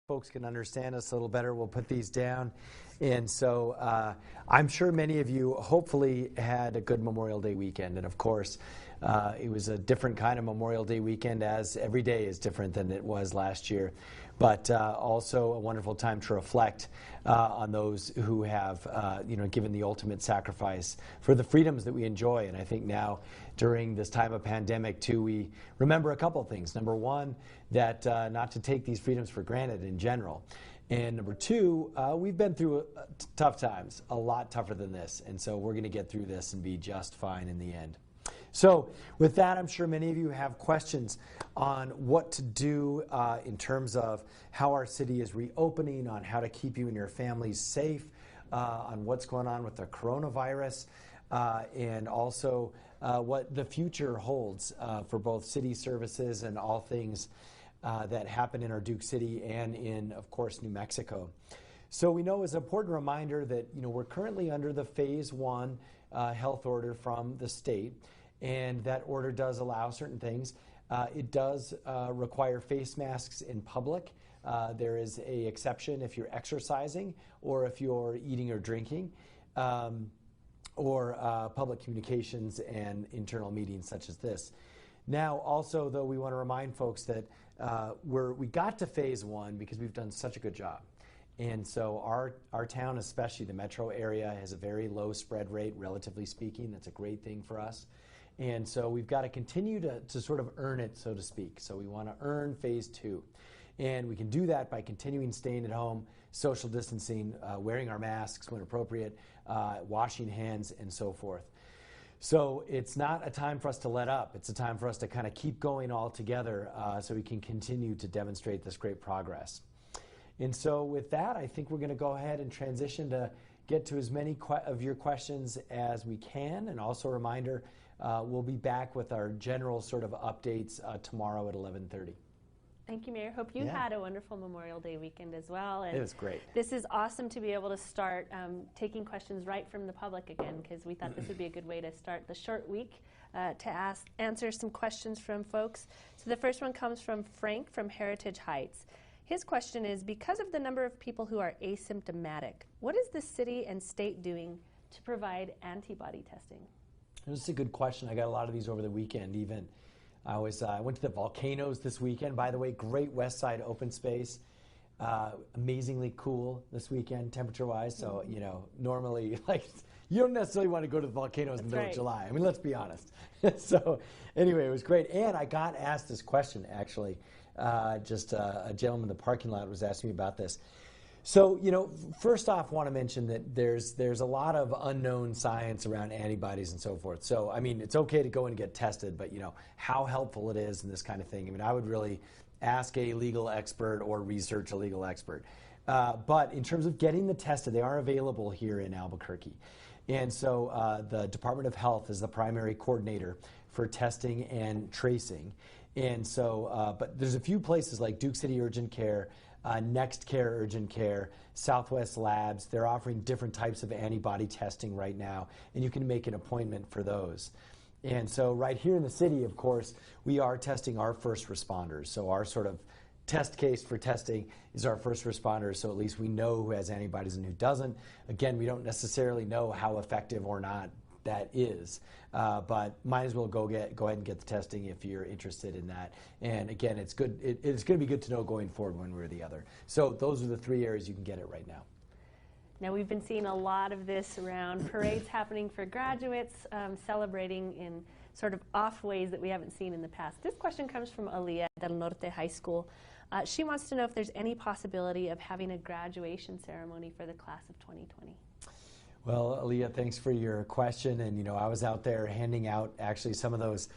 folks can understand us a little better, we'll put these down. And so I'm sure many of you hopefully had a good Memorial Day weekend. And of course, it was a different kind of Memorial Day weekend, as every day is different than it was last year. But also a wonderful time to reflect on those who have given the ultimate sacrifice for the freedoms that we enjoy. And I think now, during this time of pandemic, too, we remember a couple of things. Number one, that not to take these freedoms for granted in general. And number two, we've been through tough times, a lot tougher than this. And so we're going to get through this and be just fine in the end. So with that, I'm sure many of you have questions on what to do in terms of how our city is reopening, on how to keep you and your families safe, on what's going on with the coronavirus, and also what the future holds for both city services and all things that happen in our Duke City and in, of course, New Mexico. So we know it's an important reminder that we're currently under the Phase 1 health order from the state. And that order does allow certain things. It does require face masks in public. There is an exception if you're exercising or if you're eating or drinking, or public communications and internal meetings such as this. Now, also, though, we want to remind folks that we got to Phase 1 because we've done such a good job. And so our town, especially the metro area, has a very low spread rate, relatively speaking. That's a great thing for us. And so we've got to continue to sort of earn it, so to speak. So we want to earn Phase 2. And we can do that by continuing staying at home, social distancing, wearing our masks when appropriate, washing hands, and so forth. So it's not a time for us to let up. It's a time for us to kind of keep going all together so we can continue to demonstrate this great progress. And so with that, I think we're going to go ahead and transition to get to as many of your questions as we can. And also a reminder, we'll be back with our general sort of updates tomorrow at 11:30. Thank you, Mayor. Hope you had a wonderful Memorial Day weekend as well. And it was great. This is awesome to be able to start taking questions right from the public again, because we thought this would be a good way to start the short week to answer some questions from folks. So the first one comes from Frank from Heritage Heights. His question is, because of the number of people who are asymptomatic, what is the city and state doing to provide antibody testing? This is a good question. I got a lot of these over the weekend even. I went to the volcanoes this weekend. By the way, great West Side open space. Amazingly cool this weekend, temperature-wise. So, normally, you don't necessarily want to go to the volcanoes in the middle of July. I mean, let's be honest. So, anyway, it was great. And I got asked this question, actually. Just a gentleman in the parking lot was asking me about this. So, first off, I want to mention that there's a lot of unknown science around antibodies and so forth. So, I mean, it's okay to go and get tested, but, how helpful it is and this kind of thing. I mean, I would really ask a legal expert or research a legal expert. But in terms of getting the tested, they are available here in Albuquerque. And so the Department of Health is the primary coordinator for testing and tracing. And so, but there's a few places like Duke City Urgent Care, Next Care Urgent Care, Southwest Labs. They're offering different types of antibody testing right now, and you can make an appointment for those. And so right here in the city, of course, we are testing our first responders. So our sort of test case for testing is our first responders, so at least we know who has antibodies and who doesn't. Again, we don't necessarily know how effective or not that is, but might as well go ahead and get the testing if you're interested in that. And again, it's good. It's going to be good to know going forward one way or the other. So those are the three areas you can get it right now. Now, we've been seeing a lot of this around parades happening for graduates, celebrating in sort of off ways that we haven't seen in the past. This question comes from Aaliyah at Del Norte High School. She wants to know if there's any possibility of having a graduation ceremony for the class of 2020. Well, Aaliyah, thanks for your question. And, I was out there handing out actually some of those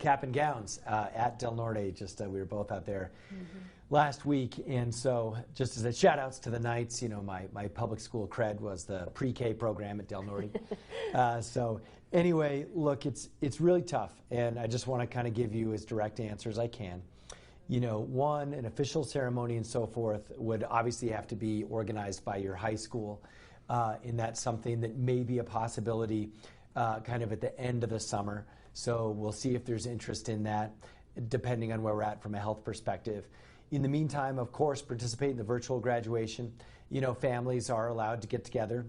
cap and gowns at Del Norte. We were both out there last week. And so just as a shout outs to the Knights, my public school cred was the pre-K program at Del Norte. So anyway, look, it's really tough. And I just want to kind of give you as direct answer as I can. One, an official ceremony and so forth would obviously have to be organized by your high school. And that's something that may be a possibility kind of at the end of the summer. So we'll see if there's interest in that, depending on where we're at from a health perspective. in the meantime, of course, participate in the virtual graduation. Families are allowed to get together,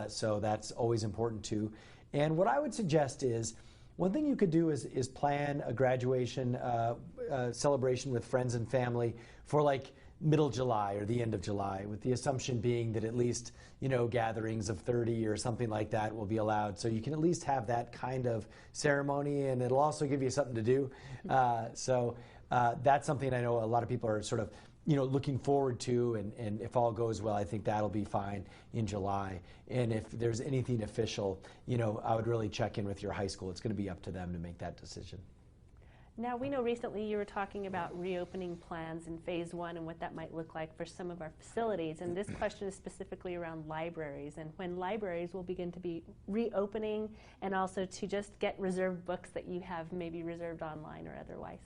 so that's always important too. And what I would suggest is, one thing you could do is plan a graduation celebration with friends and family for like middle July or the end of July, with the assumption being that at least gatherings of 30 or something like that will be allowed. So you can at least have that kind of ceremony, and it'll also give you something to do. So that's something I know a lot of people are sort of looking forward to, and if all goes well, I think that'll be fine in July. And if there's anything official, I would really check in with your high school. It's going to be up to them to make that decision. Now, we know recently you were talking about reopening plans in phase 1 and what that might look like for some of our facilities. And this question is specifically around libraries and when libraries will begin to be reopening, and also to just get reserved books that you have maybe reserved online or otherwise.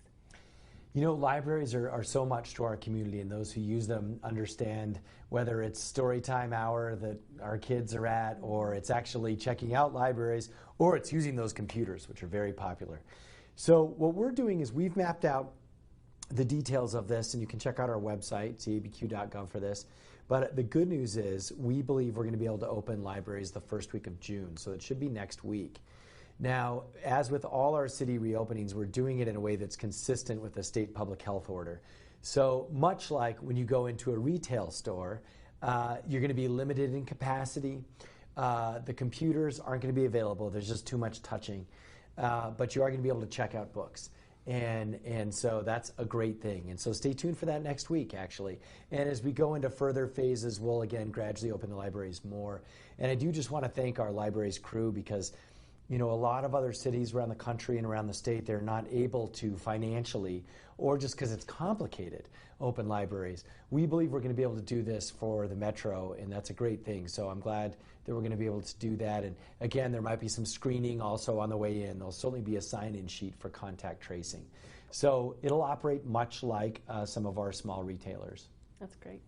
Libraries are so much to our community, and those who use them understand whether it's story time hour that our kids are at, or it's actually checking out libraries, or it's using those computers, which are very popular. So what we're doing is we've mapped out the details of this, and you can check out our website, cabq.gov, for this. But the good news is we believe we're going to be able to open libraries the first week of June, so it should be next week. Now, as with all our city reopenings, we're doing it in a way that's consistent with the state public health order. So much like when you go into a retail store, you're going to be limited in capacity. The computers aren't going to be available. There's just too much touching. But you are going to be able to check out books. And so that's a great thing. And so stay tuned for that next week, actually. And as we go into further phases, we'll again gradually open the libraries more. And I do just want to thank our libraries crew, because a lot of other cities around the country and around the state, they're not able to financially, or just because it's complicated, open libraries. We believe we're going to be able to do this for the Metro, and that's a great thing. So I'm glad that we're going to be able to do that. And again, there might be some screening also on the way in. There'll certainly be a sign-in sheet for contact tracing. So it'll operate much like some of our small retailers. That's great.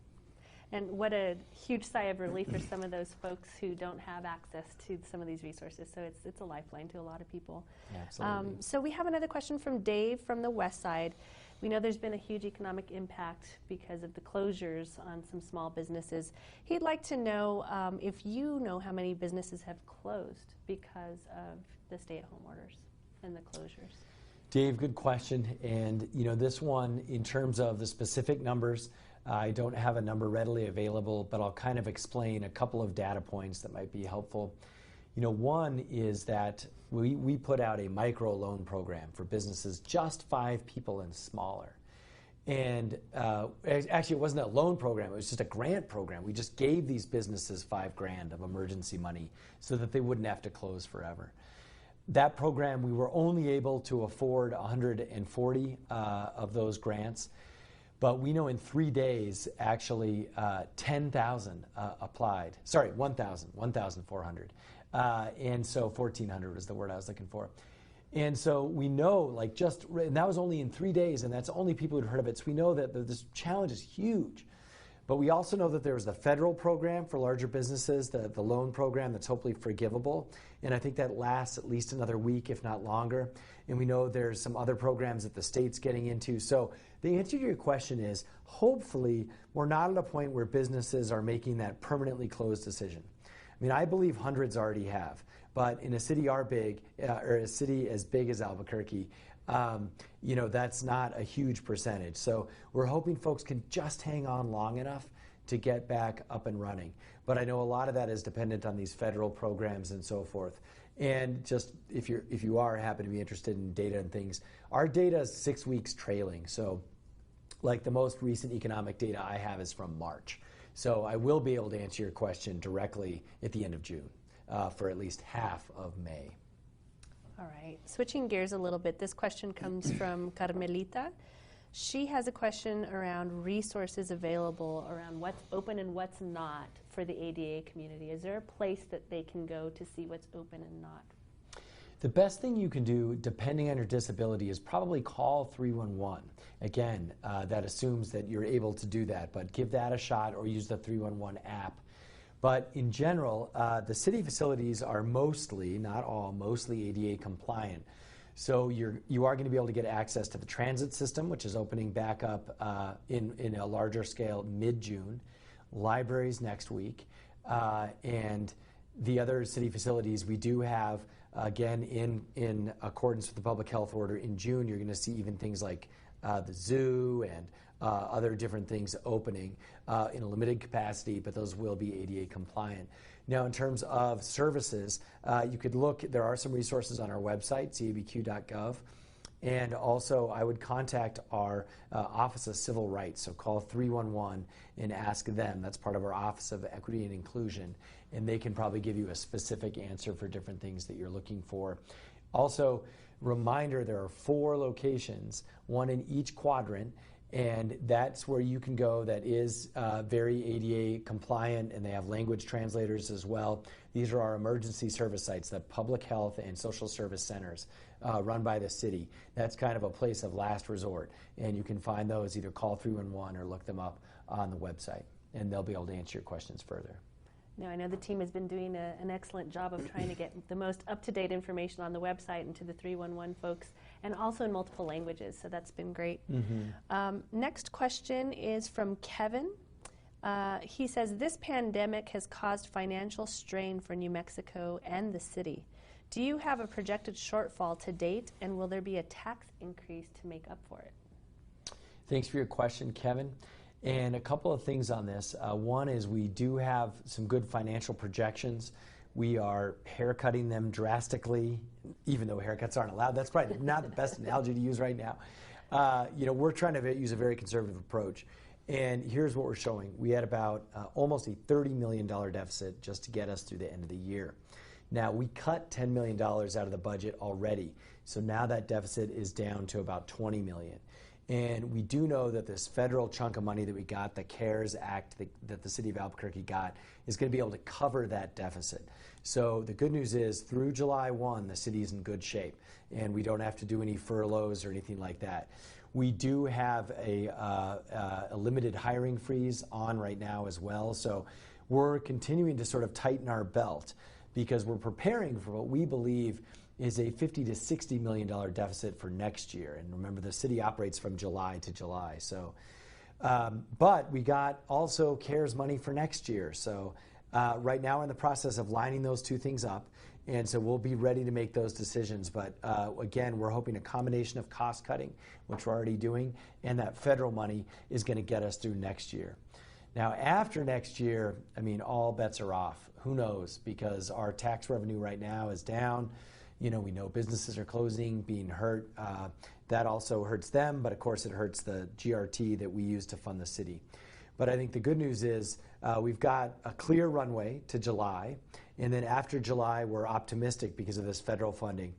And what a huge sigh of relief for some of those folks who don't have access to some of these resources. So it's a lifeline to a lot of people. Absolutely. So we have another question from Dave from the West Side. We know there's been a huge economic impact because of the closures on some small businesses. He'd like to know if you know how many businesses have closed because of the stay-at-home orders and the closures. Dave, good question. And this one, in terms of the specific numbers, I don't have a number readily available, but I'll kind of explain a couple of data points that might be helpful. One is that we put out a micro loan program for businesses, just 5 people and smaller. And actually, it wasn't a loan program, it was just a grant program. We just gave these businesses $5,000 of emergency money so that they wouldn't have to close forever. That program, we were only able to afford 140 of those grants. But we know in 3 days, actually, 10,000 applied. Sorry, 1,400. And so 1,400 was the word I was looking for. And so we know, and that was only in 3 days, and that's only people who'd heard of it. So we know that this challenge is huge. But we also know that there was the federal program for larger businesses, the loan program that's hopefully forgivable. And I think that lasts at least another week, if not longer. And we know there's some other programs that the state's getting into. So the answer to your question is, hopefully, we're not at a point where businesses are making that permanently closed decision. I mean, I believe hundreds already have. But in a city or a city as big as Albuquerque, that's not a huge percentage. So we're hoping folks can just hang on long enough to get back up and running. But I know a lot of that is dependent on these federal programs and so forth. And just if you happen to be interested in data and things, our data is 6 weeks trailing. So like the most recent economic data I have is from March. So I will be able to answer your question directly at the end of June for at least half of May. All right. Switching gears a little bit, this question comes from Carmelita. She has a question around resources available around what's open and what's not for the ADA community. Is there a place that they can go to see what's open and not? The best thing you can do, depending on your disability, is probably call 311. Again, that assumes that you're able to do that, but give that a shot or use the 311 app. But in general, the city facilities are mostly, not all, mostly ADA compliant. So you are going to be able to get access to the transit system, which is opening back up in a larger scale mid-June, libraries next week, and the other city facilities we do have, again, in accordance with the public health order in June, you're going to see even things like the zoo and other different things opening in a limited capacity, but those will be ADA compliant. Now, in terms of services, you could look, there are some resources on our website, cabq.gov. And also, I would contact our Office of Civil Rights, so call 311 and ask them. That's part of our Office of Equity and Inclusion, and they can probably give you a specific answer for different things that you're looking for. Also, reminder, there are 4 locations, one in each quadrant, and that's where you can go that is very ADA compliant, and they have language translators as well. These are our emergency service sites, the public health and social service centers run by the city. That's kind of a place of last resort, and you can find those, either call 311 or look them up on the website, and they'll be able to answer your questions further. Now, I know the team has been doing an excellent job of trying to get the most up-to-date information on the website and to the 311 folks, and also in multiple languages, so that's been great. Next question is from Kevin. He says, this pandemic has caused financial strain for New Mexico and the city. Do you have a projected shortfall to date, and will there be a tax increase to make up for it? Thanks for your question, Kevin. And a couple of things on this. One is we do have some good financial projections. We are haircutting them drastically, even though haircuts aren't allowed. That's probably not the best analogy to use right now. We're trying to use a very conservative approach. And here's what we're showing. We had about almost a $30 million deficit just to get us through the end of the year. Now, we cut $10 million out of the budget already. So now that deficit is down to about $20 million. And we do know that this federal chunk of money that we got, the CARES Act that the city of Albuquerque got, is going to be able to cover that deficit. So the good news is, through July 1, the city is in good shape, and we don't have to do any furloughs or anything like that. We do have a limited hiring freeze on right now as well. So we're continuing to sort of tighten our belt, because we're preparing for what we believe is a $50 to $60 million deficit for next year. And remember, the city operates from July to July. So, but we got also CARES money for next year. So right now we're in the process of lining those two things up. And so we'll be ready to make those decisions. But again, we're hoping a combination of cost cutting, which we're already doing, and that federal money is going to get us through next year. Now, after next year, I mean, all bets are off. Who knows? Because our tax revenue right now is down. We know businesses are closing, being hurt. That also hurts them, but of course it hurts the GRT that we use to fund the city. But I think the good news is we've got a clear runway to July, and then after July we're optimistic because of this federal funding.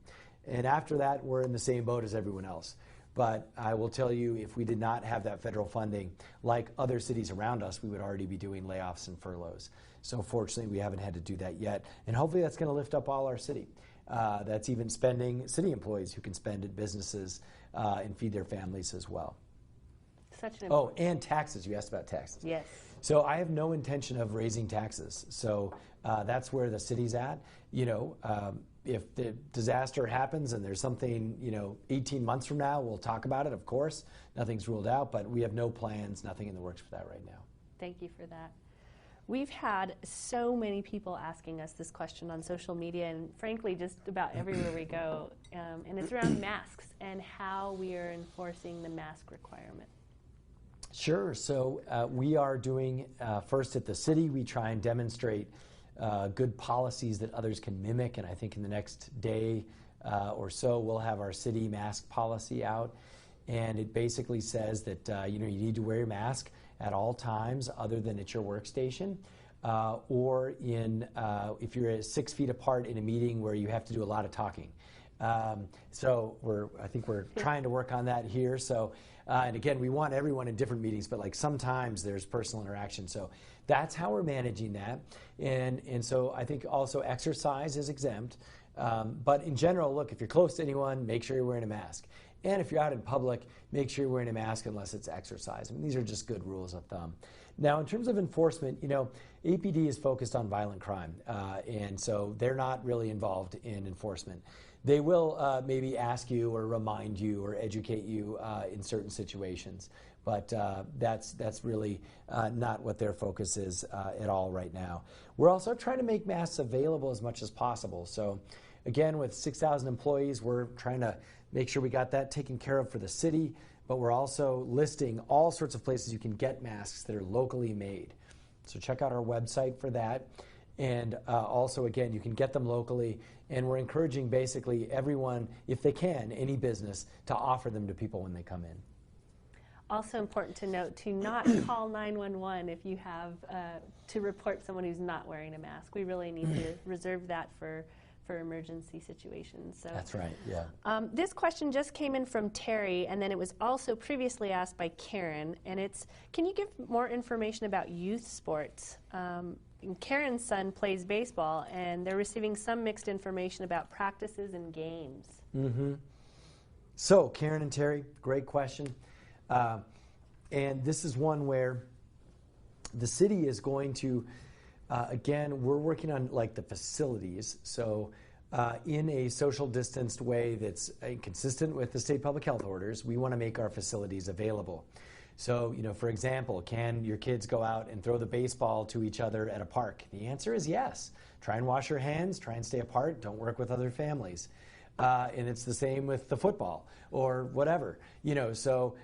And after that, we're in the same boat as everyone else. But I will tell you, if we did not have that federal funding, like other cities around us, we would already be doing layoffs and furloughs. So fortunately, we haven't had to do that yet. And hopefully that's going to lift up all our city. That's even spending city employees who can spend at businesses and feed their families as well. Such an important. And taxes. You asked about taxes. Yes. So I have no intention of raising taxes. So that's where the city's at. If the disaster happens and there's something, 18 months from now, we'll talk about it, of course. Nothing's ruled out, but we have no plans, nothing in the works for that right now. Thank you for that. We've had so many people asking us this question on social media, and frankly, just about everywhere we go. And it's around masks and how we are enforcing the mask requirement. Sure. So we are doing, first at the city, we try and demonstrate good policies that others can mimic. And I think in the next day or so, we'll have our city mask policy out. And it basically says that you need to wear your mask at all times other than at your workstation, or if you're 6 feet apart in a meeting where you have to do a lot of talking. So I think we're trying to work on that here. So, and again, we want everyone in different meetings, but like sometimes there's personal interaction. So that's how we're managing that. And so I think also exercise is exempt. But in general, look, if you're close to anyone, make sure you're wearing a mask. And if you're out in public, make sure you're wearing a mask unless it's exercise. I mean, these are just good rules of thumb. Now, in terms of enforcement, APD is focused on violent crime, and so they're not really involved in enforcement. They will maybe ask you or remind you or educate you in certain situations, but that's really not what their focus is at all right now. We're also trying to make masks available as much as possible. So again, with 6,000 employees, we're trying to make sure we got that taken care of for the city, but we're also listing all sorts of places you can get masks that are locally made. So check out our website for that. And also, again, you can get them locally, and we're encouraging basically everyone, if they can, any business, to offer them to people when they come in. Also important to note to not call 911 if you have to report someone who's not wearing a mask. We really need to reserve that for emergency situations. So that's right, yeah. This question just came in from Terry, and then it was also previously asked by Karen, and it's, can you give more information about youth sports? Karen's son plays baseball, and they're receiving some mixed information about practices and games. Mm-hmm. So, Karen and Terry, great question. And this is one where the city is going to, again, we're working on like the facilities. So in a social distanced way that's consistent with the state public health orders, we want to make our facilities available. So, for example, can your kids go out and throw the baseball to each other at a park? The answer is yes. Try and wash your hands, try and stay apart, don't work with other families. And it's the same with the football or whatever, so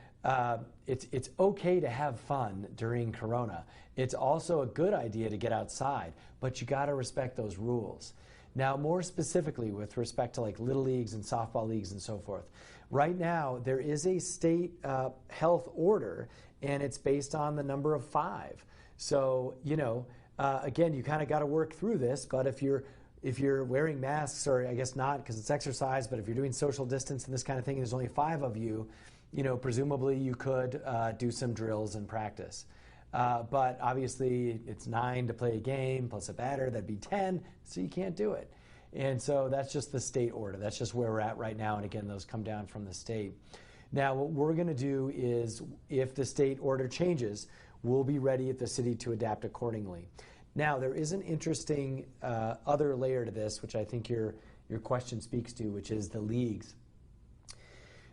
it's okay to have fun during Corona. It's also a good idea to get outside, but you got to respect those rules. Now, more specifically with respect to like little leagues and softball leagues and so forth, right now there is a state health order, and it's based on the number of 5. So, again, you kind of got to work through this, but if you're wearing masks, or I guess not because it's exercise, but if you're doing social distance and this kind of thing, and there's only 5 of you, presumably you could do some drills and practice. But obviously it's 9 to play a game plus a batter, that'd be 10, so you can't do it. And so that's just the state order. That's just where we're at right now. And again, those come down from the state. Now, what we're going to do is, if the state order changes, we'll be ready at the city to adapt accordingly. Now, there is an interesting other layer to this, which I think your question speaks to, which is the leagues.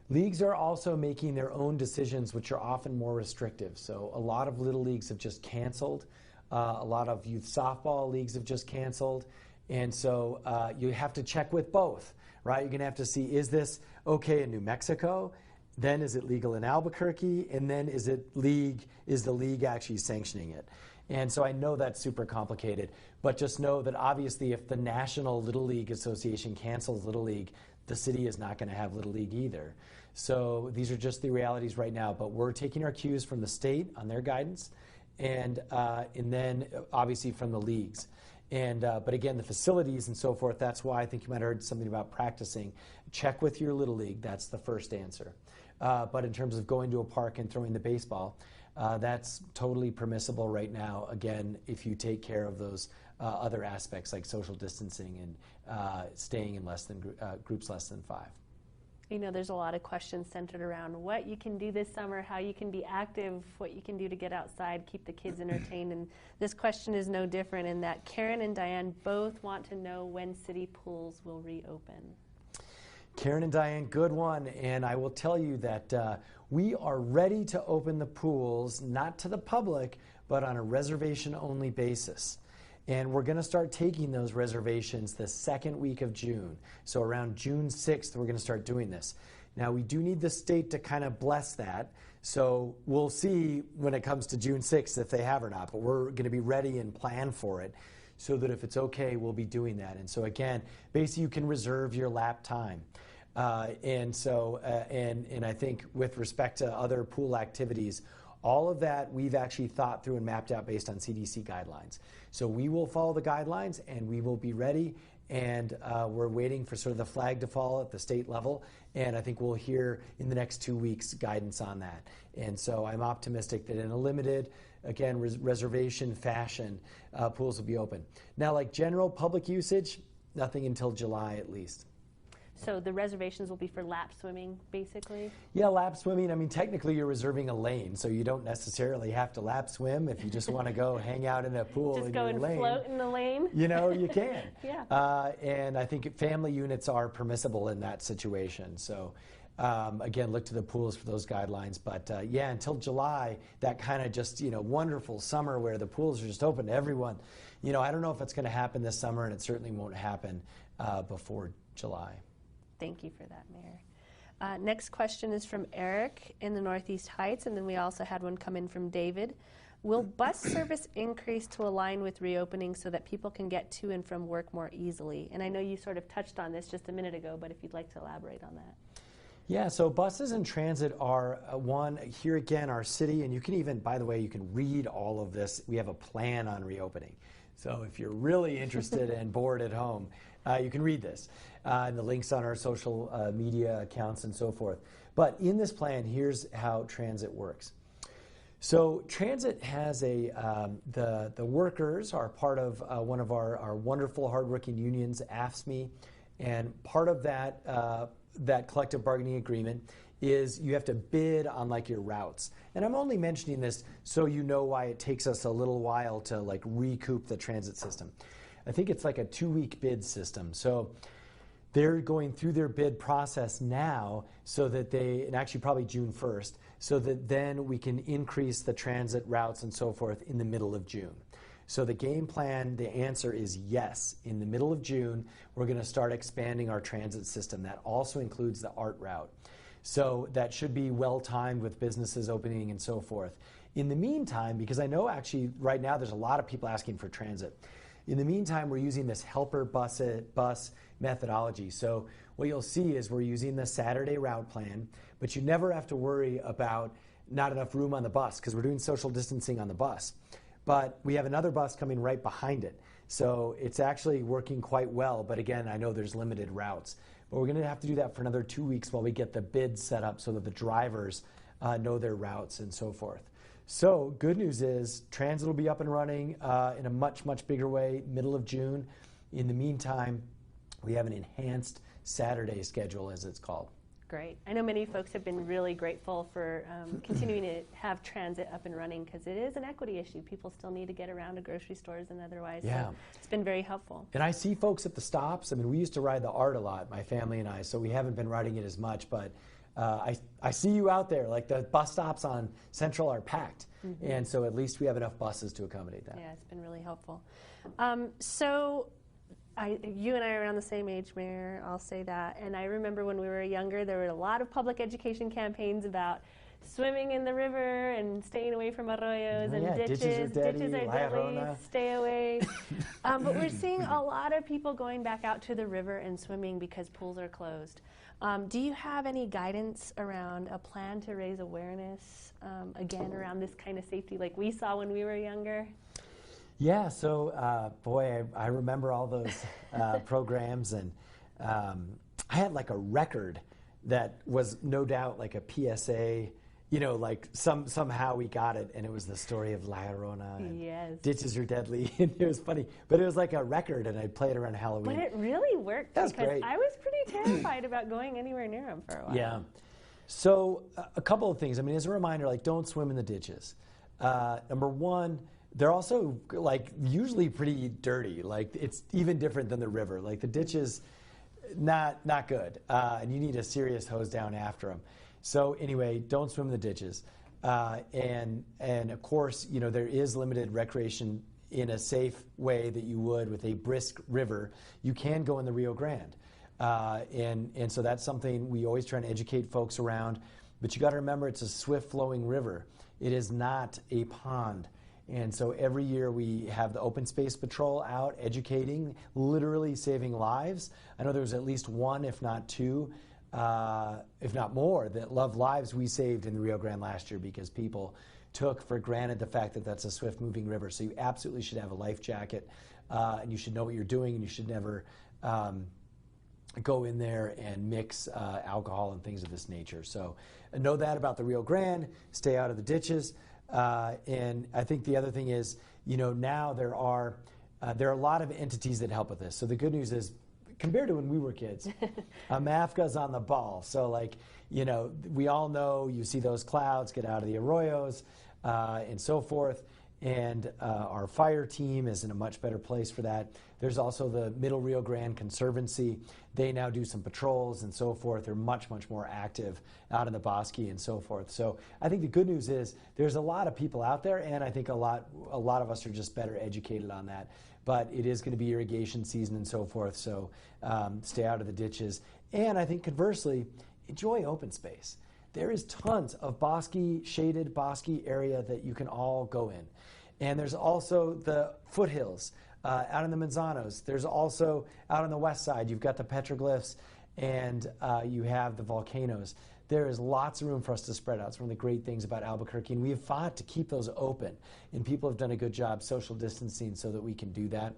Leagues are also making their own decisions, which are often more restrictive. So a lot of little leagues have just canceled. A lot of youth softball leagues have just canceled. And so you have to check with both, right? You're going to have to see, is this okay in New Mexico? Then is it legal in Albuquerque? And then is the league actually sanctioning it? And so I know that's super complicated, but just know that obviously if the National Little League Association cancels Little League, the city is not going to have Little League either. So these are just the realities right now, but we're taking our cues from the state on their guidance, and then obviously from the leagues. But again, the facilities and so forth, that's why I think you might have heard something about practicing. Check with your Little League, that's the first answer. But in terms of going to a park and throwing the baseball, that's totally permissible right now, again, if you take care of those other aspects like social distancing and staying in groups less than 5. There's a lot of questions centered around what you can do this summer, how you can be active, what you can do to get outside, keep the kids entertained. And this question is no different in that Karen and Diane both want to know when city pools will reopen. Karen and Diane, good one. And I will tell you that we are ready to open the pools, not to the public, but on a reservation-only basis. And we're going to start taking those reservations the second week of June. So around June 6th, we're going to start doing this. Now, we do need the state to kind of bless that. So we'll see when it comes to June 6th if they have or not. But we're going to be ready and plan for it so that if it's okay, we'll be doing that. And so again, basically you can reserve your lap time. And I think with respect to other pool activities, all of that we've actually thought through and mapped out based on CDC guidelines. So we will follow the guidelines and we will be ready, and we're waiting for sort of the flag to fall at the state level, and I think we'll hear in the next 2 weeks guidance on that. And so I'm optimistic that in a limited, again, reservation fashion, pools will be open. Now, like general public usage, nothing until July at least. So the reservations will be for lap swimming, basically? Yeah, lap swimming. I mean, technically you're reserving a lane, so you don't necessarily have to lap swim if you just want to go hang out in a pool just in go your and lane. float in the lane? You know, you can. Yeah. And I think family units are permissible in that situation. So again, look to the pools for those guidelines. But yeah, until July, that kind of just, wonderful summer where the pools are just open to everyone. I don't know if it's going to happen this summer, and it certainly won't happen before July. Thank you for that, Mayor. Next question is from Eric in the Northeast Heights, and then we also had one come in from David. Will bus service increase to align with reopening so that people can get to and from work more easily? And I know you sort of touched on this just a minute ago, but if you'd like to elaborate on that. Yeah, so buses and transit are one, here again, our city, and you can even, by the way, you can read all of this. We have a plan on reopening. So if you're really interested and bored at home, you can read this. And the links on our social media accounts and so forth. But in this plan, here's how transit works. So transit has the workers are part of one of our wonderful, hardworking unions, AFSCME, and part of that collective bargaining agreement is you have to bid on your routes. And I'm only mentioning this so you know why it takes us a little while to recoup the transit system. I think it's like a 2-week bid system. So they're going through their bid process now so that and actually probably June 1st, so that then we can increase the transit routes and so forth in the middle of June. So the game plan, the answer is yes. In the middle of June, we're going to start expanding our transit system. That also includes the ART route. So that should be well-timed with businesses opening and so forth. In the meantime, because I know actually right now there's a lot of people asking for transit. In the meantime, we're using this helper bus methodology. So what you'll see is we're using the Saturday route plan, but you never have to worry about not enough room on the bus because we're doing social distancing on the bus. But we have another bus coming right behind it. So it's actually working quite well. But again, I know there's limited routes. But we're going to have to do that for another 2 weeks while we get the bids set up so that the drivers know their routes and so forth. So good news is transit will be up and running in a much, much bigger way middle of June. In the meantime, we have an enhanced Saturday schedule, as it's called. Great. I know many folks have been really grateful for continuing to have transit up and running because it is an equity issue. People still need to get around to grocery stores and otherwise. Yeah. So it's been very helpful. And I see folks at the stops. I mean, we used to ride the ART a lot, my family and I, so we haven't been riding it as much. But I see you out there. The bus stops on Central are packed. Mm-hmm. And so at least we have enough buses to accommodate that. Yeah, it's been really helpful. You and I are around the same age, Mayor, I'll say that. And I remember when we were younger, there were a lot of public education campaigns about swimming in the river and staying away from arroyos and ditches. Ditches are deadly, stay away. But we're seeing a lot of people going back out to the river and swimming because pools are closed. Do you have any guidance around a plan to raise awareness, again, around this kind of safety like we saw when we were younger? Yeah, so boy, I remember all those programs, and I had a record that was no doubt a PSA, somehow we got it, and it was the story of La Llorona, and yes. Ditches are deadly, and it was funny, but it was like a record, and I'd play it around Halloween. But it really worked because great. I was pretty terrified about going anywhere near them for a while. Yeah, so a couple of things. I mean, as a reminder, don't swim in the ditches. Number one, they're also usually pretty dirty. It's even different than the river. The ditches, not good, and you need a serious hose down after them. So anyway, don't swim in the ditches, and of course, there is limited recreation in a safe way that you would with a brisk river. You can go in the Rio Grande, and so that's something we always try to educate folks around. But you got to remember, it's a swift flowing river. It is not a pond. And so every year we have the Open Space Patrol out educating, literally saving lives. I know there was at least one, if not two, if not more, that loved lives we saved in the Rio Grande last year because people took for granted the fact that that's a swift-moving river. So you absolutely should have a life jacket, and you should know what you're doing, and you should never go in there and mix alcohol and things of this nature. So know that about the Rio Grande. Stay out of the ditches. And I think the other thing is, now there are a lot of entities that help with this. So the good news is compared to when we were kids. MAFCA's on the ball. So like, you know, we all know you see those clouds, get out of the arroyos and so forth. And our fire team is in a much better place for that. There's also the Middle Rio Grande Conservancy. They now do some patrols and so forth. They're much, much more active out in the Bosque and so forth. So I think the good news is there's a lot of people out there, and I think a lot of us are just better educated on that. But it is going to be irrigation season and so forth, so stay out of the ditches. And I think conversely, enjoy open space. There is tons of shaded bosque area that you can all go in. And there's also the foothills out in the Manzanos. There's also out on the west side, you've got the petroglyphs and you have the volcanoes. There is lots of room for us to spread out. It's one of the great things about Albuquerque, and we have fought to keep those open. And people have done a good job social distancing so that we can do that.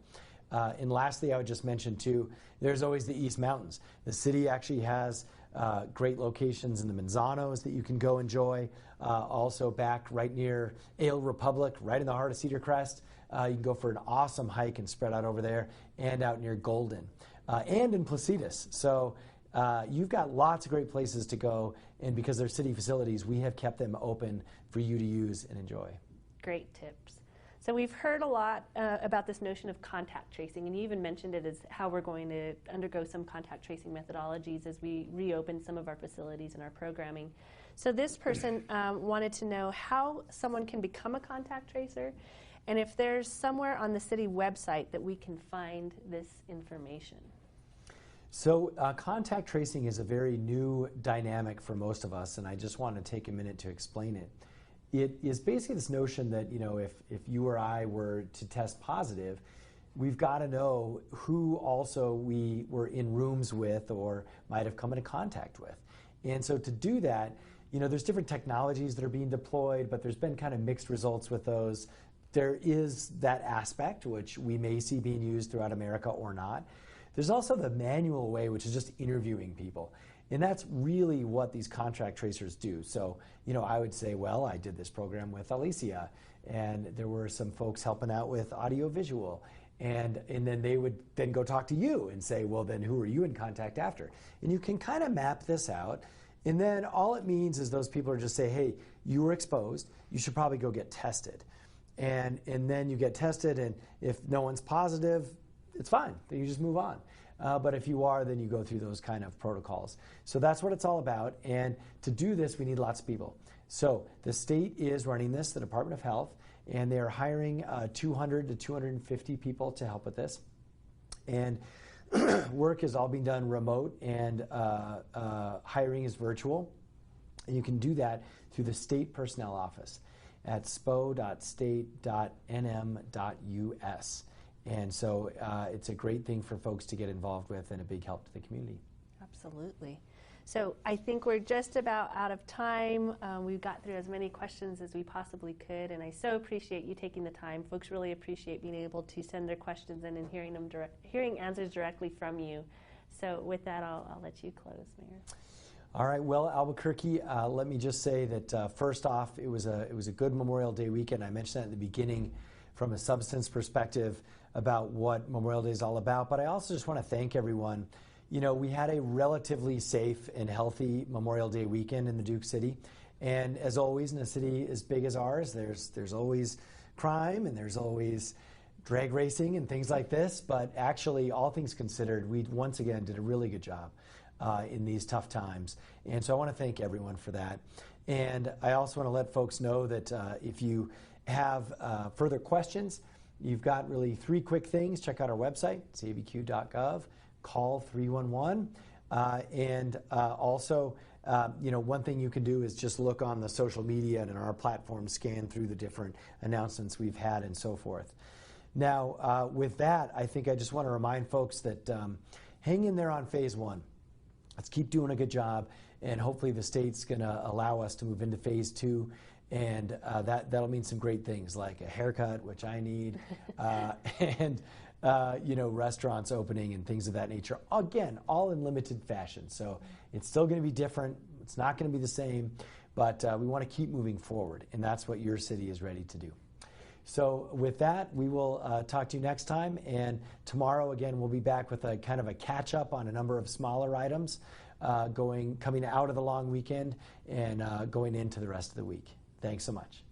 And lastly, I would just mention too, there's always the East Mountains. The city actually has great locations in the Manzanos that you can go enjoy. Also back right near Ale Republic, right in the heart of Cedar Crest. You can go for an awesome hike and spread out over there, and out near Golden, and in Placitas. So you've got lots of great places to go, and because they're city facilities, we have kept them open for you to use and enjoy. Great tips. So we've heard a lot about this notion of contact tracing, and you even mentioned it as how we're going to undergo some contact tracing methodologies as we reopen some of our facilities and our programming. So this person wanted to know how someone can become a contact tracer, and if there's somewhere on the city website that we can find this information. So contact tracing is a very new dynamic for most of us, and I just want to take a minute to explain it. It is basically this notion that, you know, if you or I were to test positive, we've got to know who also we were in rooms with or might have come into contact with. And so to do that, you know, there's different technologies that are being deployed, but there's been kind of mixed results with those. There is that aspect, which we may see being used throughout America or not. There's also the manual way, which is just interviewing people. And that's really what these contract tracers do. So, you know, I would say, well, I did this program with Alicia, and there were some folks helping out with audio-visual. And then they would then go talk to you and say, well, then who are you in contact after? And you can kind of map this out. And then all it means is those people are just say, hey, you were exposed. You should probably go get tested. And then you get tested, and if no one's positive, it's fine. Then you just move on. But if you are, then you go through those kind of protocols. So that's what it's all about. And to do this, we need lots of people. So the state is running this, the Department of Health, and they are hiring 200 to 250 people to help with this. And work is all being done remote, and hiring is virtual. And you can do that through the state personnel office at spo.state.nm.us. And so it's a great thing for folks to get involved with, and a big help to the community. Absolutely. So I think we're just about out of time. We've got through as many questions as we possibly could, and I so appreciate you taking the time. Folks really appreciate being able to send their questions in and hearing answers directly from you. So with that, I'll let you close, Mayor. All right. Well, Albuquerque, let me just say that first off, it was a good Memorial Day weekend. I mentioned that at the beginning from a substance perspective about what Memorial Day is all about. But I also just want to thank everyone. You know, we had a relatively safe and healthy Memorial Day weekend in the Duke City. And as always, in a city as big as ours, there's always crime, and there's always drag racing and things like this. But actually, all things considered, we once again did a really good job in these tough times. And so I want to thank everyone for that. And I also want to let folks know that if you have further questions, you've got really 3 quick things. Check out our website, abq.gov. Call 311. Also, you know, one thing you can do is just look on the social media and in our platform, scan through the different announcements we've had and so forth. Now, with that, I think I just want to remind folks that hang in there on phase 1. Let's keep doing a good job, and hopefully the state's going to allow us to move into phase 2. And that'll mean some great things like a haircut, which I need, and you know, restaurants opening and things of that nature. Again, all in limited fashion. So it's still going to be different. It's not going to be the same, but we want to keep moving forward, and that's what your city is ready to do. So with that, we will talk to you next time. And tomorrow, again, we'll be back with a kind of a catch-up on a number of smaller items coming out of the long weekend and going into the rest of the week. Thanks so much.